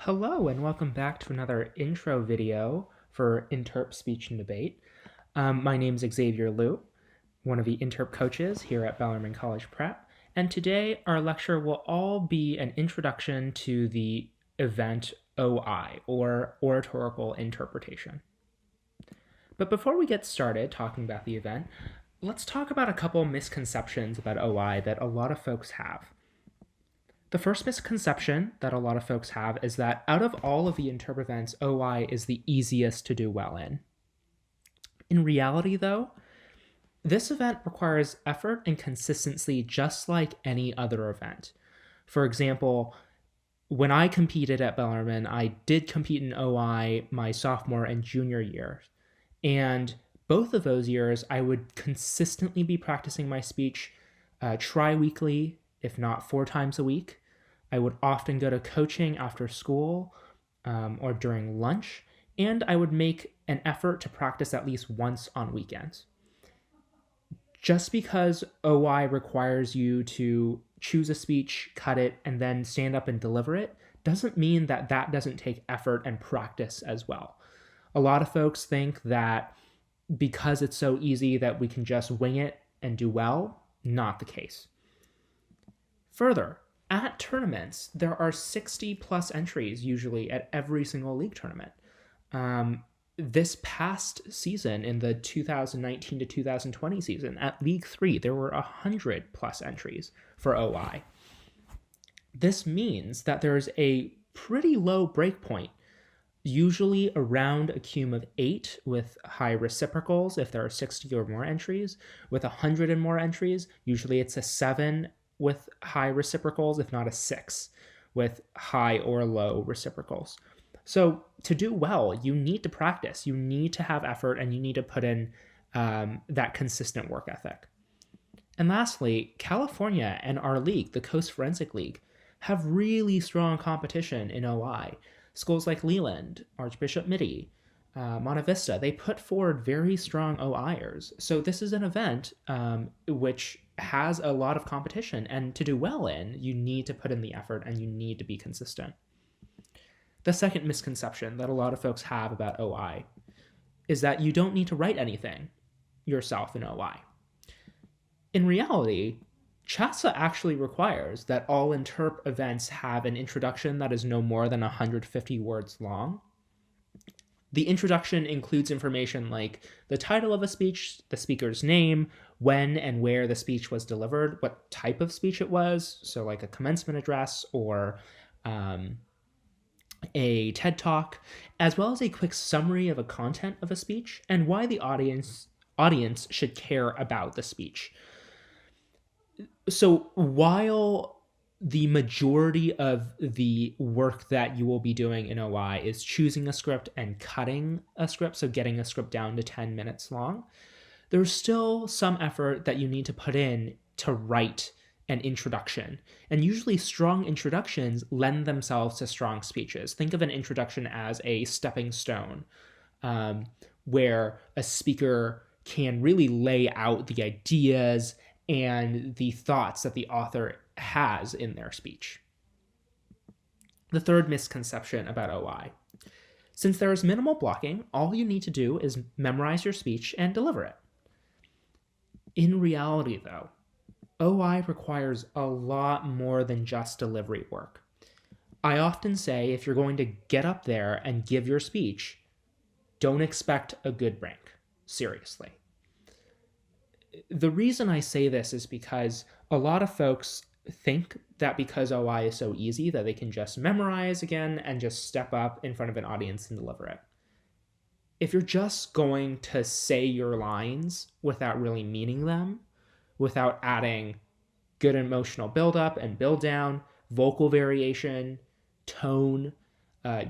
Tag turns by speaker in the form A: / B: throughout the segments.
A: Hello and welcome back to another intro video for Interp Speech and Debate. My name is Xavier Liu, one of the Interp coaches here at Bellarmine College Prep, and today our lecture will all be an introduction to the event OI, or oratorical interpretation. But before we get started talking about the event, let's talk about a couple misconceptions about OI that a lot of folks have. The first misconception that a lot of folks have is that out of all of the Interp events, OI is the easiest to do well in. In reality, though, this event requires effort and consistency just like any other event. For example, when I competed at Bellarmine, I did compete in OI my sophomore and junior year. And both of those years, I would consistently be practicing my speech tri-weekly, if not 4 times a week. I would often go to coaching after school or during lunch, and I would make an effort to practice at least once on weekends. Just because OI requires you to choose a speech, cut it, and then stand up and deliver it, doesn't mean that that doesn't take effort and practice as well. A lot of folks think that because it's so easy that we can just wing it and do well. Not the case. Further, at tournaments, there are 60 plus entries usually at every single league tournament. This past season, in the 2019 to 2020 season, at League 3, there were 100 plus entries for OI. This means that there's a pretty low break point, usually around a cum of 8 with high reciprocals if there are 60 or more entries. With 100 and more entries, usually it's a 7 with high reciprocals, if not a 6 with high or low reciprocals. So to do well, you need to practice, you need to have effort, and you need to put in that consistent work ethic. And lastly, California and our league, the Coast Forensic League, have really strong competition in OI. Schools like Leland, Archbishop Mitty, Monte Vista, they put forward very strong OIers. So this is an event which has a lot of competition, and to do well in, you need to put in the effort and you need to be consistent. The second misconception that a lot of folks have about OI is that you don't need to write anything yourself in OI. In reality, CHASA actually requires that all Interp events have an introduction that is no more than 150 words long. The introduction includes information like the title of a speech, the speaker's name, when and where the speech was delivered, what type of speech it was, so like a commencement address or a TED Talk, as well as a quick summary of the content of a speech and why the audience should care about the speech. So while the majority of the work that you will be doing in OI is choosing a script and cutting a script, so getting a script down to 10 minutes long, there's still some effort that you need to put in to write an introduction. And usually strong introductions lend themselves to strong speeches. Think of an introduction as a stepping stone, where a speaker can really lay out the ideas and the thoughts that the author has in their speech. The third misconception about OI. Since there is minimal blocking, all you need to do is memorize your speech and deliver it. In reality, though, OI requires a lot more than just delivery work. I often say if you're going to get up there and give your speech, don't expect a good rank. Seriously. The reason I say this is because a lot of folks think that because OI is so easy that they can just memorize again and just step up in front of an audience and deliver it. If you're just going to say your lines without really meaning them, without adding good emotional build-up and build-down, vocal variation, tone,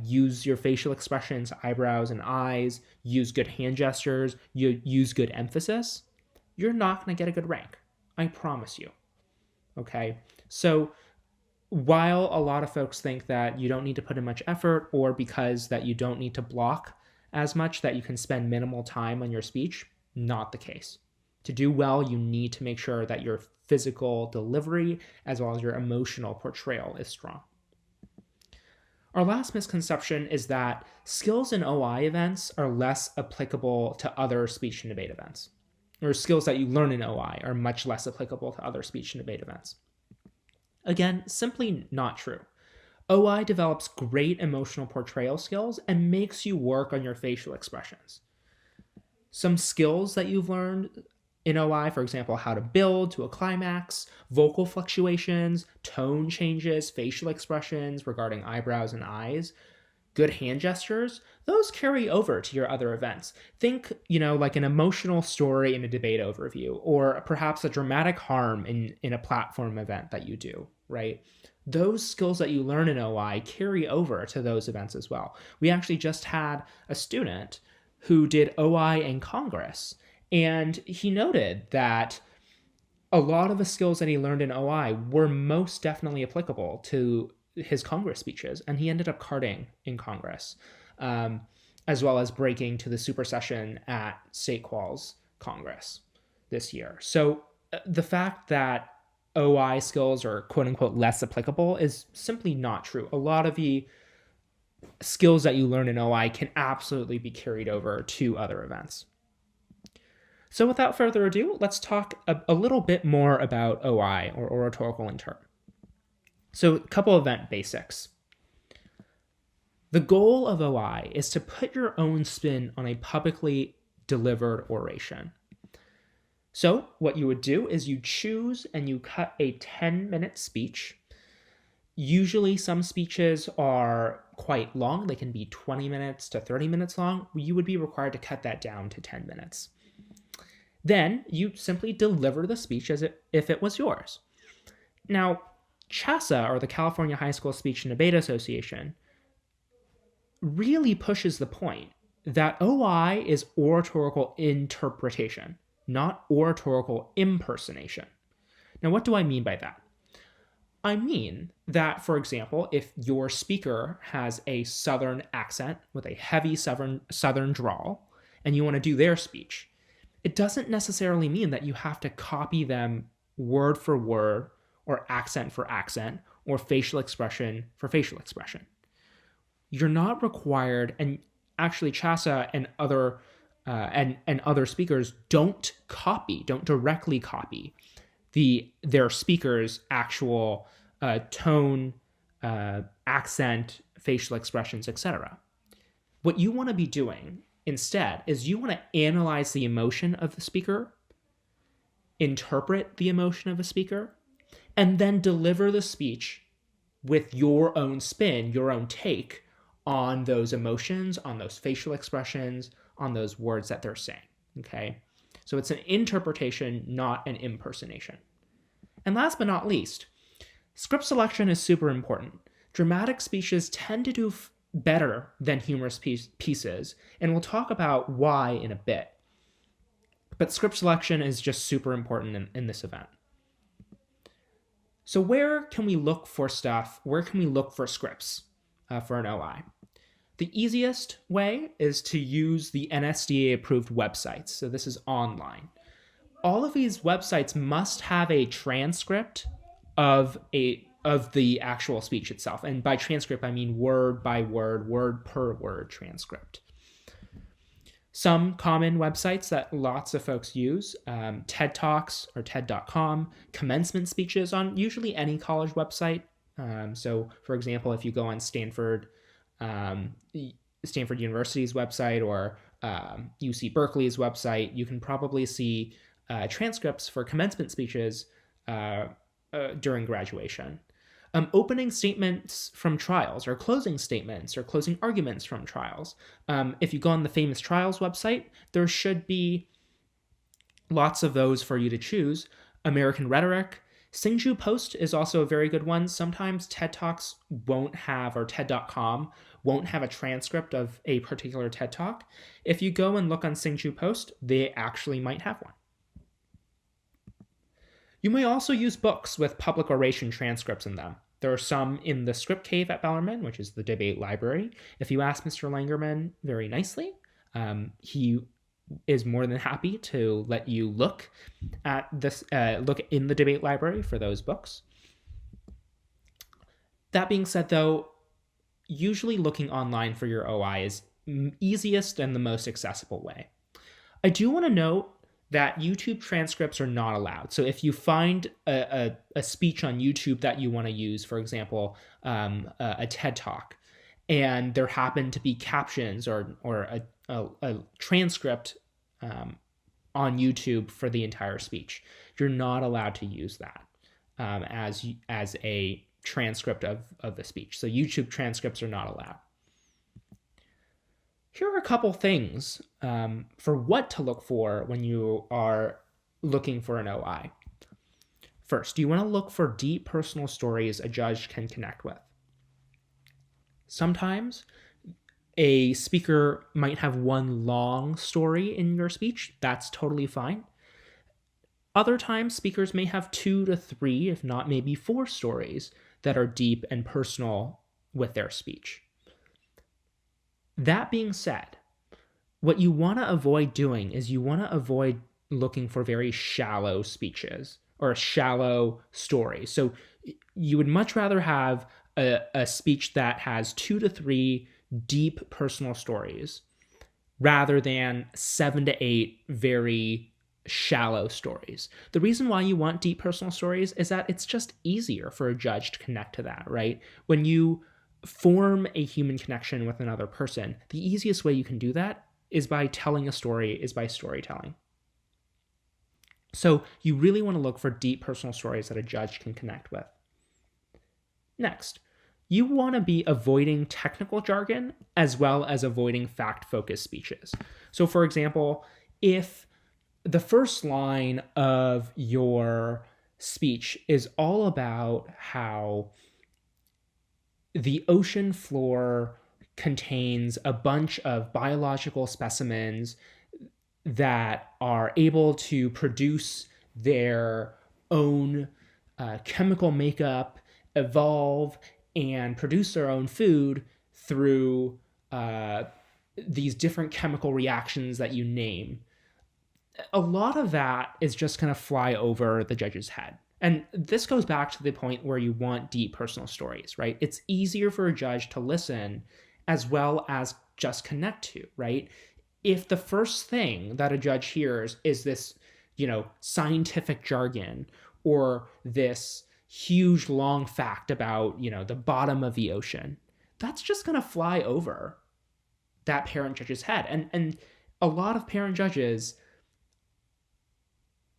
A: use your facial expressions, eyebrows and eyes, use good hand gestures, use good emphasis, you're not going to get a good rank. I promise you. Okay? So while a lot of folks think that you don't need to put in much effort, or because that you don't need to block as much that you can spend minimal time on your speech, not the case. To do well, you need to make sure that your physical delivery as well as your emotional portrayal is strong. Our last misconception is that skills in OI events are less applicable to other speech and debate events, or skills that you learn in OI are much less applicable to other speech and debate events. Again, simply not true. OI develops great emotional portrayal skills and makes you work on your facial expressions. Some skills that you've learned in OI, for example, how to build to a climax, vocal fluctuations, tone changes, facial expressions regarding eyebrows and eyes, good hand gestures, those carry over to your other events. Think, like an emotional story in a debate overview, or perhaps a dramatic harm in a platform event that you do, right? Those skills that you learn in OI carry over to those events as well. We actually just had a student who did OI in Congress, and he noted that a lot of the skills that he learned in OI were most definitely applicable to his Congress speeches, and he ended up carding in Congress, as well as breaking to the super session at State Qual's Congress this year. So the fact that OI skills are quote unquote less applicable is simply not true. A lot of the skills that you learn in OI can absolutely be carried over to other events. So without further ado, let's talk a little bit more about OI, or oratorical interp. So a couple event basics. The goal of OI is to put your own spin on a publicly delivered oration. So what you would do is you choose and you cut a 10-minute speech. Usually some speeches are quite long. They can be 20 minutes to 30 minutes long. You would be required to cut that down to 10 minutes. Then you simply deliver the speech as if it was yours. Now, CHSA, or the California High School Speech and Debate Association, really pushes the point that OI is oratorical interpretation, not oratorical impersonation. Now, what do I mean by that? I mean that, for example, if your speaker has a Southern accent with a heavy Southern drawl, and you want to do their speech, it doesn't necessarily mean that you have to copy them word for word, or accent for accent, or facial expression for facial expression. You're not required, and actually CHSA and other speakers don't directly copy their speaker's actual tone, accent, facial expressions, etc. What you want to be doing instead is you want to analyze the emotion of the speaker, interpret the emotion of the speaker, and then deliver the speech with your own spin, your own take on those emotions, on those facial expressions, on those words that they're saying, okay? So it's an interpretation, not an impersonation. And last but not least, script selection is super important. Dramatic speeches tend to do better than humorous pieces, and we'll talk about why in a bit. But script selection is just super important in this event. So where can we look for stuff? Where can we look for scripts for an OI? The easiest way is to use the NSDA-approved websites. So this is online. All of these websites must have a transcript of the actual speech itself. And by transcript, I mean word by word, word per word transcript. Some common websites that lots of folks use, TED Talks or TED.com, commencement speeches on usually any college website. So, for example, if you go on Stanford University's website or UC Berkeley's website, you can probably see transcripts for commencement speeches during graduation. Opening statements from trials, or closing statements or closing arguments from trials. If you go on the Famous Trials website, there should be lots of those for you to choose. American Rhetoric. Singju Post is also a very good one. Sometimes TED Talks won't have, or TED.com won't have a transcript of a particular TED Talk. If you go and look on Singju Post, they actually might have one. You may also use books with public oration transcripts in them. There are some in the Script Cave at Bellarmine, which is the debate library. If you ask Mr. Langerman very nicely, he is more than happy to let you look at this, look in the debate library for those books. That being said, though, usually looking online for your OI is easiest and the most accessible way. I do want to note that YouTube transcripts are not allowed. So if you find a speech on YouTube that you want to use, for example, a TED Talk, and there happen to be captions or a transcript on YouTube for the entire speech, you're not allowed to use that as a transcript of the speech. So YouTube transcripts are not allowed. Here are a couple things for what to look for when you are looking for an OI. First, you want to look for deep personal stories a judge can connect with. Sometimes a speaker might have one long story in your speech. That's totally fine. Other times, speakers may have 2 to 3, if not maybe 4 stories that are deep and personal with their speech. That being said, what you want to avoid doing is you want to avoid looking for very shallow speeches or shallow stories. So you would much rather have a speech that has 2 to 3 deep personal stories rather than 7 to 8 very shallow stories. The reason why you want deep personal stories is that it's just easier for a judge to connect to that, right? When you form a human connection with another person, the easiest way you can do that is by telling a story, is by storytelling. So you really want to look for deep personal stories that a judge can connect with. Next, you want to be avoiding technical jargon as well as avoiding fact-focused speeches. So for example, if the first line of your speech is all about how the ocean floor contains a bunch of biological specimens that are able to produce their own chemical makeup, evolve, and produce their own food through these different chemical reactions that you name. A lot of that is just going to fly over the judge's head. And this goes back to the point where you want deep personal stories, right? It's easier for a judge to listen as well as just connect to, right? If the first thing that a judge hears is this, scientific jargon or this huge long fact about, the bottom of the ocean, that's just going to fly over that parent judge's head. And a lot of parent judges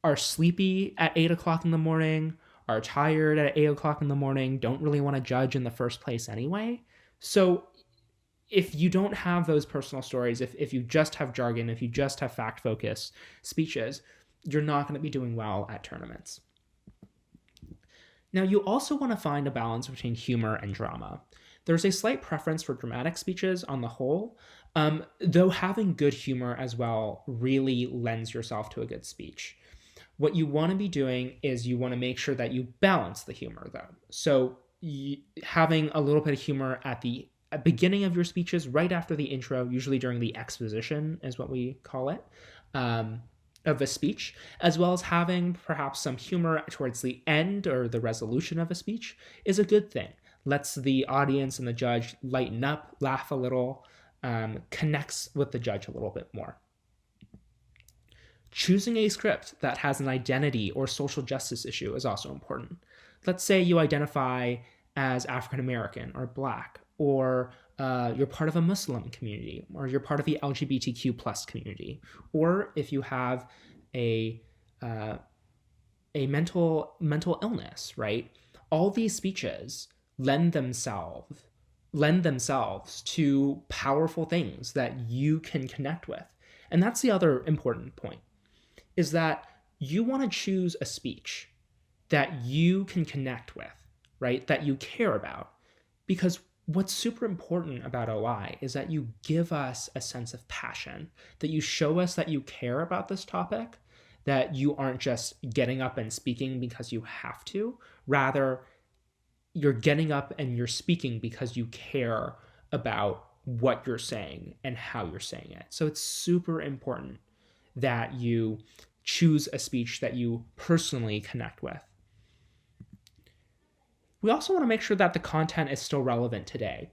A: are sleepy at 8 o'clock in the morning, are tired at 8 o'clock in the morning, don't really want to judge in the first place anyway. So if you don't have those personal stories, if you just have jargon, if you just have fact-focused speeches, you're not going to be doing well at tournaments. Now, you also want to find a balance between humor and drama. There's a slight preference for dramatic speeches on the whole, though having good humor as well really lends yourself to a good speech. What you want to be doing is you want to make sure that you balance the humor, though. So having a little bit of humor at the beginning of your speeches, right after the intro, usually during the exposition is what we call it, of a speech, as well as having perhaps some humor towards the end or the resolution of a speech is a good thing. Lets the audience and the judge lighten up, laugh a little, connects with the judge a little bit more. Choosing a script that has an identity or social justice issue is also important. Let's say you identify as African American or Black, or you're part of a Muslim community, or you're part of the LGBTQ plus community, or if you have a mental illness, right? All these speeches lend themselves to powerful things that you can connect with. And that's the other important point, is that you want to choose a speech that you can connect with, right? That you care about. Because what's super important about OI is that you give us a sense of passion, that you show us that you care about this topic, that you aren't just getting up and speaking because you have to. Rather, you're getting up and you're speaking because you care about what you're saying and how you're saying it. So it's super important that you choose a speech that you personally connect with. We also want to make sure that the content is still relevant today.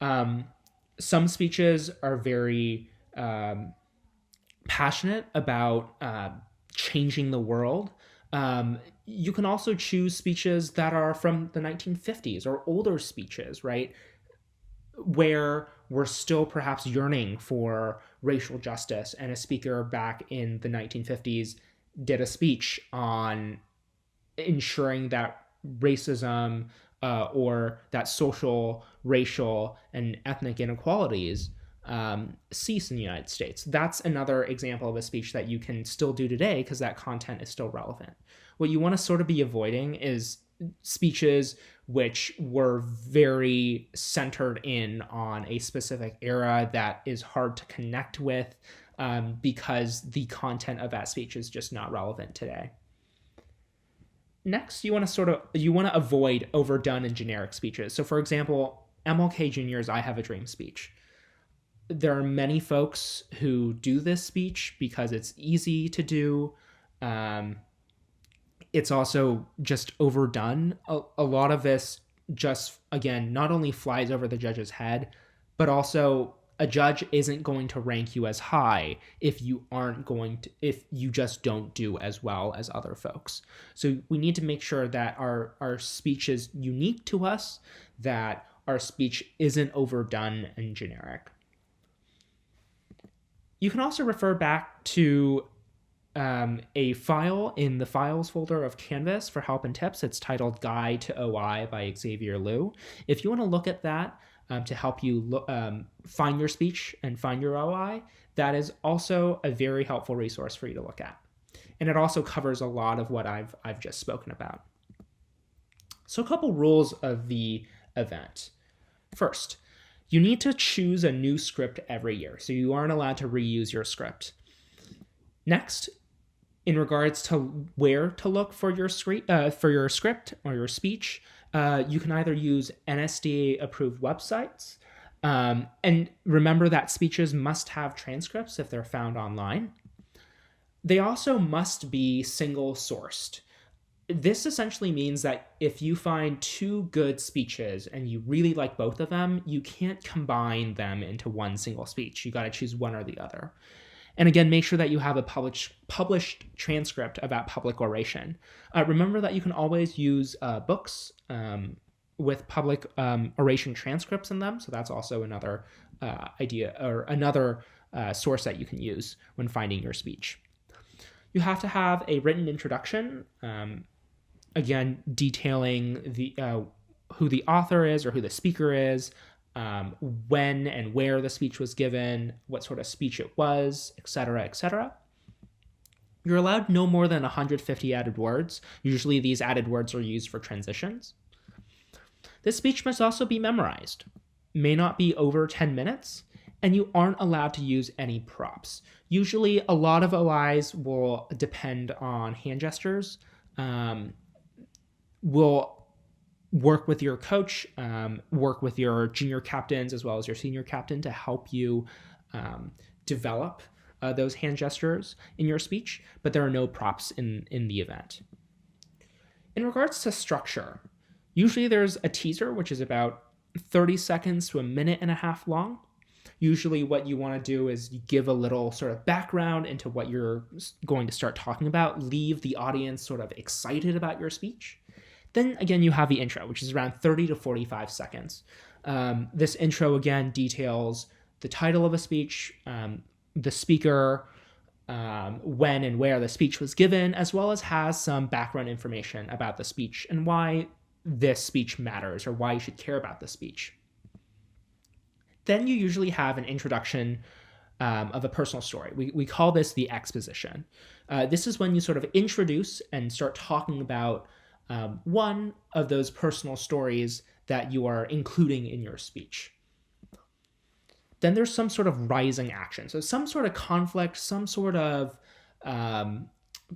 A: Some speeches are very passionate about changing the world. You can also choose speeches that are from the 1950s or older speeches, right? Where we're still perhaps yearning for racial justice, and a speaker back in the 1950s did a speech on ensuring that racism or that social, racial, and ethnic inequalities cease in the United States. That's another example of a speech that you can still do today because that content is still relevant. What you want to sort of be avoiding is speeches which were very centered in on a specific era that is hard to connect with because the content of that speech is just not relevant today. Next, you want to avoid overdone and generic speeches. So, for example, MLK Jr.'s "I Have a Dream" speech. There are many folks who do this speech because it's easy to do. It's also just overdone. A lot of this just, again, not only flies over the judge's head, but also a judge isn't going to rank you as high if you just don't do as well as other folks. So we need to make sure that our speech is unique to us, that our speech isn't overdone and generic. You can also refer back to a file in the files folder of Canvas for help and tips. It's titled Guide to OI by Xavier Liu. If you want to look at that to help you find your speech and find your OI, that is also a very helpful resource for you to look at. And it also covers a lot of what I've just spoken about. So a couple rules of the event. First, you need to choose a new script every year, so you aren't allowed to reuse your script. Next, in regards to where to look for your script or your speech, you can either use NSDA-approved websites, and remember that speeches must have transcripts if they're found online. They also must be single-sourced. This essentially means that if you find two good speeches and you really like both of them, you can't combine them into one single speech. You got to choose one or the other. And again, make sure that you have a published transcript about public oration. Remember that you can always use books with public oration transcripts in them. So that's also another idea or another source that you can use when finding your speech. You have to have a written introduction, again, detailing who the author is or who the speaker is, when and where the speech was given, what sort of speech it was, etc., etc. You're allowed no more than 150 added words. Usually these added words are used for transitions. This speech must also be memorized. May not be over 10 minutes, and you aren't allowed to use any props. Usually a lot of OIs will depend on hand gestures. Will work with your coach, work with your junior captains as well as your senior captain to help you develop those hand gestures in your speech, but there are no props in the event. In regards to structure, usually there's a teaser, which is about 30 seconds to a minute and a half long. Usually what you want to do is you give a little sort of background into what you're going to start talking about, leave the audience sort of excited about your speech. Then again, you have the intro, which is around 30 to 45 seconds. This intro, again, details the title of a speech, the speaker, when and where the speech was given, as well as has some background information about the speech and why this speech matters or why you should care about the speech. Then you usually have an introduction of a personal story. We call this the exposition. This is when you sort of introduce and start talking about one of those personal stories that you are including in your speech. Then there's some sort of rising action. So some sort of conflict, some sort of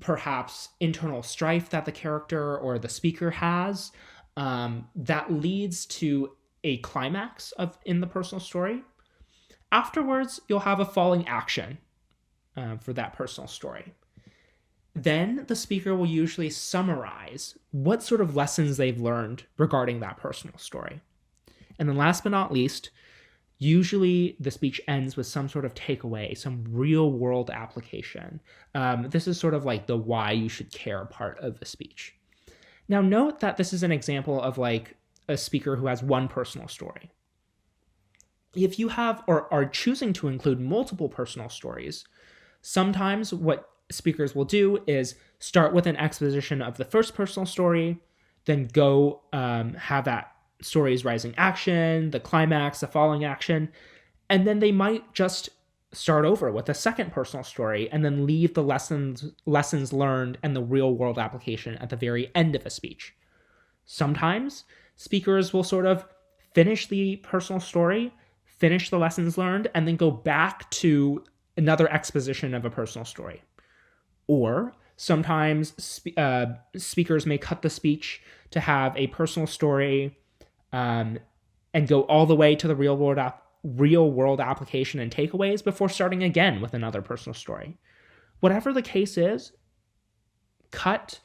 A: perhaps internal strife that the character or the speaker has that leads to a climax in the personal story. Afterwards, you'll have a falling action for that personal story. Then the speaker will usually summarize what sort of lessons they've learned regarding that personal story. And then last but not least, Usually the speech ends with some sort of takeaway, some real world application. This is sort of like the why you should care part of the speech. Now note that this is an example of like a speaker who has one personal story. If you have or are choosing to include multiple personal stories, sometimes what speakers will do is start with an exposition of the first personal story, then go have that story's rising action, the climax, the falling action, and then they might just start over with a second personal story and then leave the lessons learned and the real world application at the very end of a speech. Sometimes speakers will sort of finish the personal story, finish the lessons learned, and then go back to another exposition of a personal story. Or sometimes speakers may cut the speech to have a personal story and go all the way to the real world application and takeaways before starting again with another personal story. Whatever the case is, cut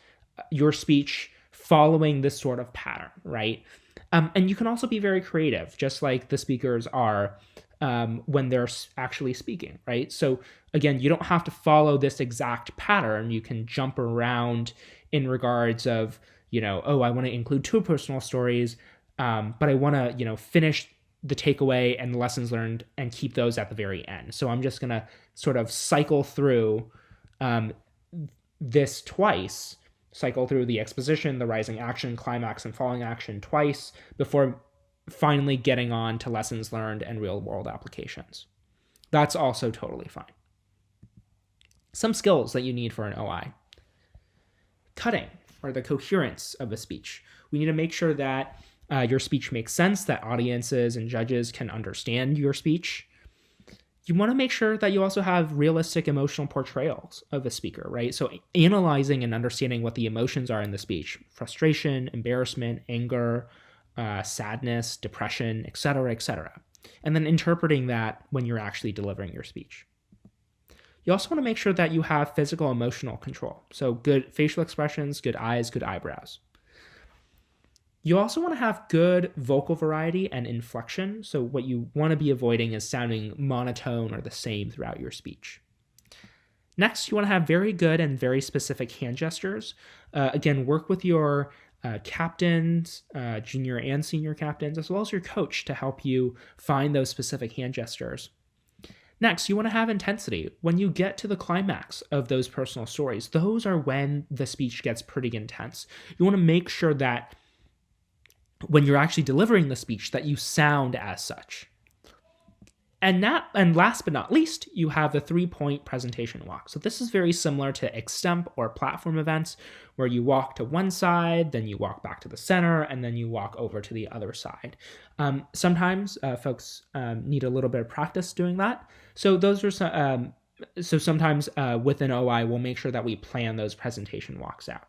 A: your speech following this sort of pattern, right? And you can also be very creative, just like the speakers are when they're actually speaking, right? So again, you don't have to follow this exact pattern. You can jump around in regards of, I want to include two personal stories, but I want to, finish the takeaway and the lessons learned and keep those at the very end. So I'm just going to sort of cycle through this twice, cycle through the exposition, the rising action, climax, and falling action twice before finally getting on to lessons learned and real world applications. That's also totally fine. Some skills that you need for an OI. Cutting, or the coherence of a speech. We need to make sure that your speech makes sense, that audiences and judges can understand your speech. You want to make sure that you also have realistic emotional portrayals of a speaker, right? So analyzing and understanding what the emotions are in the speech: frustration, embarrassment, anger, sadness, depression, etc., etc. And then interpreting that when you're actually delivering your speech. You also want to make sure that you have physical emotional control. So good facial expressions, good eyes, good eyebrows. You also want to have good vocal variety and inflection. So what you want to be avoiding is sounding monotone or the same throughout your speech. Next, you want to have very good and very specific hand gestures. Again, work with your captains, junior and senior captains, as well as your coach to help you find those specific hand gestures. Next, you want to have intensity. When you get to the climax of those personal stories, those are when the speech gets pretty intense. You want to make sure that when you're actually delivering the speech that you sound as such. And last but not least, you have the 3-point presentation walk. So this is very similar to extemp or platform events, where you walk to one side, then you walk back to the center, and then you walk over to the other side. Sometimes folks need a little bit of practice doing that. So those are so sometimes with an OI, we'll make sure that we plan those presentation walks out.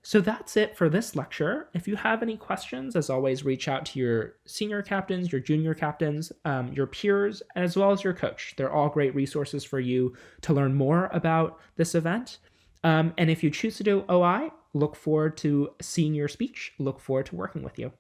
A: So that's it for this lecture. If you have any questions, as always, reach out to your senior captains, your junior captains, your peers, as well as your coach. They're all great resources for you to learn more about this event. And if you choose to do OI, look forward to seeing your speech. Look forward to working with you.